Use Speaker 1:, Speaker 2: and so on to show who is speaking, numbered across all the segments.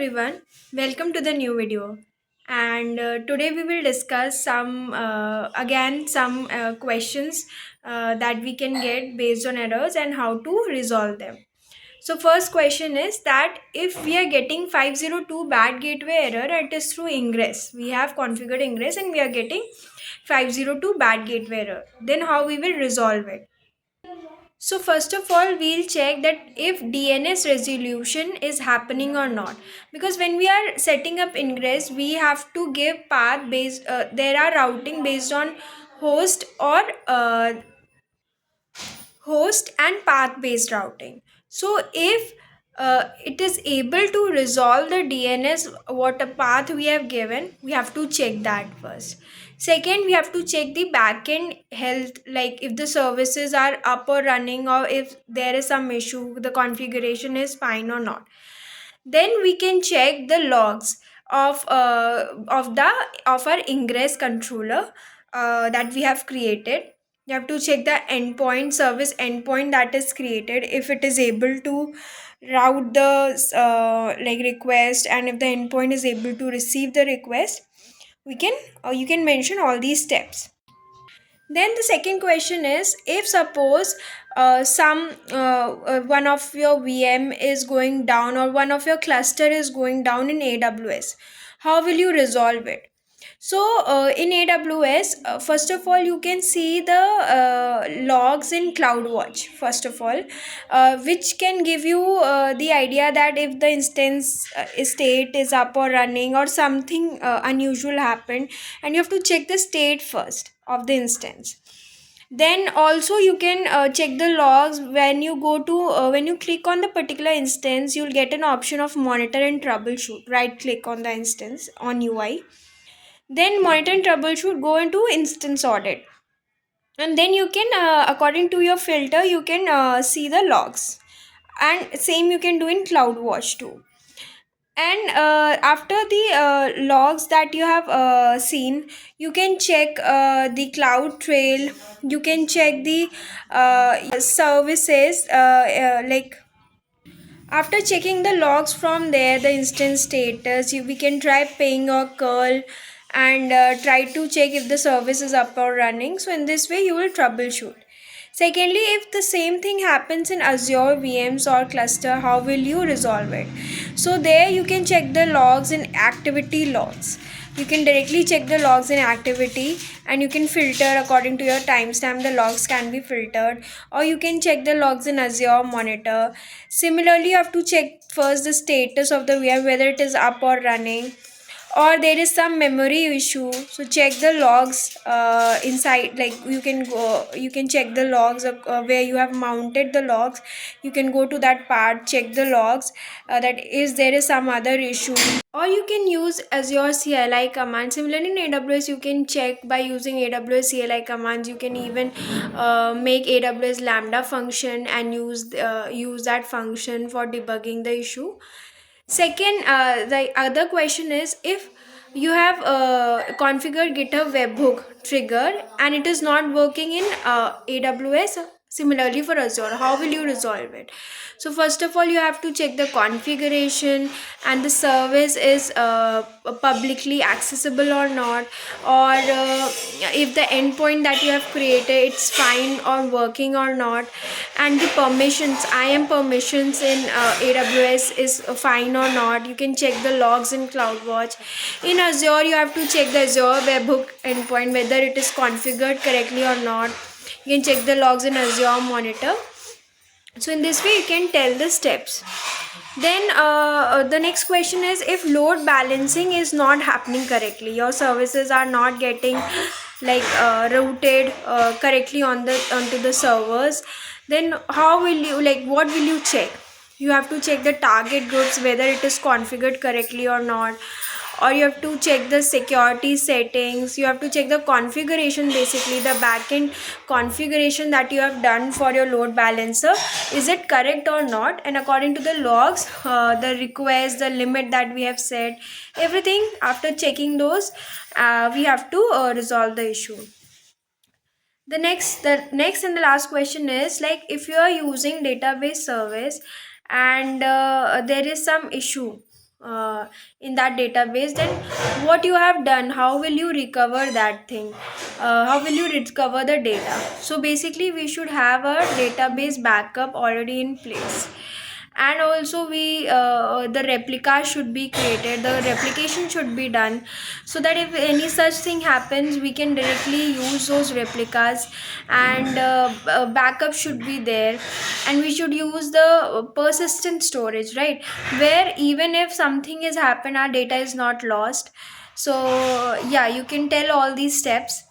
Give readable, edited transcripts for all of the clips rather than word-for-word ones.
Speaker 1: everyone, welcome to the new video. And today we will discuss some questions that we can get based on errors and how to resolve them. So first question is that if we are getting 502 bad gateway error, it is through ingress. We have configured ingress and we are getting 502 bad gateway error. Then how we will resolve it? So first of all, we'll check that if DNS resolution is happening or not. Because when we are setting up ingress, we have to give path based. There are routing based on host or host and path based routing. So if it is able to resolve the DNS what a path we have given, we have to check that first. Second, we have to check the backend health, like if the services are up or running, or if there is some issue, the configuration is fine or not. Then we can check the logs of our ingress controller that we have created. You have to check the endpoint service endpoint that is created, if it is able to route the request, and if the endpoint is able to receive the request. We can You can mention all these steps. Then the second question is, if suppose some one of your VM is going down, or one of your cluster is going down in AWS, how will you resolve it? So in AWS, first of all, you can see the logs in CloudWatch, first of all, which can give you the idea that if the instance state is up or running, or something unusual happened, and you have to check the state first of the instance. Then also you can check the logs when you go to when you click on the particular instance. You'll get an option of monitor and troubleshoot. Right click on the instance on UI, then monitor and troubleshoot, go into instance audit, and then you can according to your filter you can see the logs. And same you can do in CloudWatch too. And after the logs that you have seen, you can check the cloud trail. You can check the services after checking the logs from there, the instance status, we can try ping or curl, and try to check if the service is up or running. So in this way you will troubleshoot. Secondly, if the same thing happens in Azure VMs or cluster, how will you resolve it? So there you can check the logs in activity logs. You can directly check the logs in activity, and you can filter according to your timestamp. The logs can be filtered, or you can check the logs in Azure monitor. Similarly, you have to check first the status of the VM, whether it is up or running, or there is some memory issue. So check the logs inside, like you can check the logs where you have mounted the logs. You can go to that part, check the logs, that is there is some other issue. Or you can use Azure CLI command. Similarly, in AWS you can check by using AWS CLI commands. You can even make AWS Lambda function and use that function for debugging the issue. Second, the other question is, if you have configured GitHub Webhook trigger and it is not working in AWS, similarly for Azure, how will you resolve it? So first of all, you have to check the configuration and the service is publicly accessible or not, or if the endpoint that you have created it's fine or working or not, and the permissions, IAM permissions in AWS is fine or not. You can check the logs in CloudWatch. In Azure, you have to check the Azure Webhook endpoint, whether it is configured correctly or not. You can check the logs in Azure monitor. So in this way you can tell the steps. Then the next question is, if load balancing is not happening correctly, your services are not getting routed correctly onto the servers, then how will you, what will you check? You have to check the target groups, whether it is configured correctly or not, or you have to check the security settings. You have to check the configuration, basically the backend configuration that you have done for your load balancer, is it correct or not, and according to the logs, the request, the limit that we have set, everything. After checking those, we have to resolve the issue. The next and the last question is, like, if you are using database service and there is some issue in that database, then what you have done, how will you recover that thing, how will you recover the data. So basically we should have a database backup already in place. And also the replica should be created, the replication should be done, so that if any such thing happens we can directly use those replicas. And backup should be there. And we should use the persistent storage, right, where even if something has happened our data is not lost. So yeah, you can tell all these steps.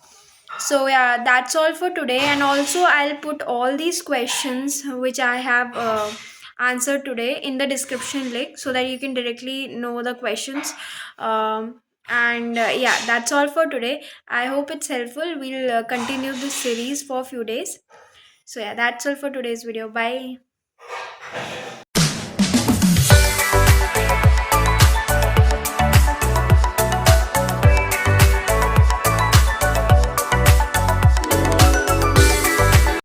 Speaker 1: So yeah, that's all for today. And also I'll put all these questions which I have answered today in the description link, so that you can directly know the questions. And yeah, that's all for today. I hope it's helpful. We'll continue this series for a few days. So yeah, that's all for today's video. Bye.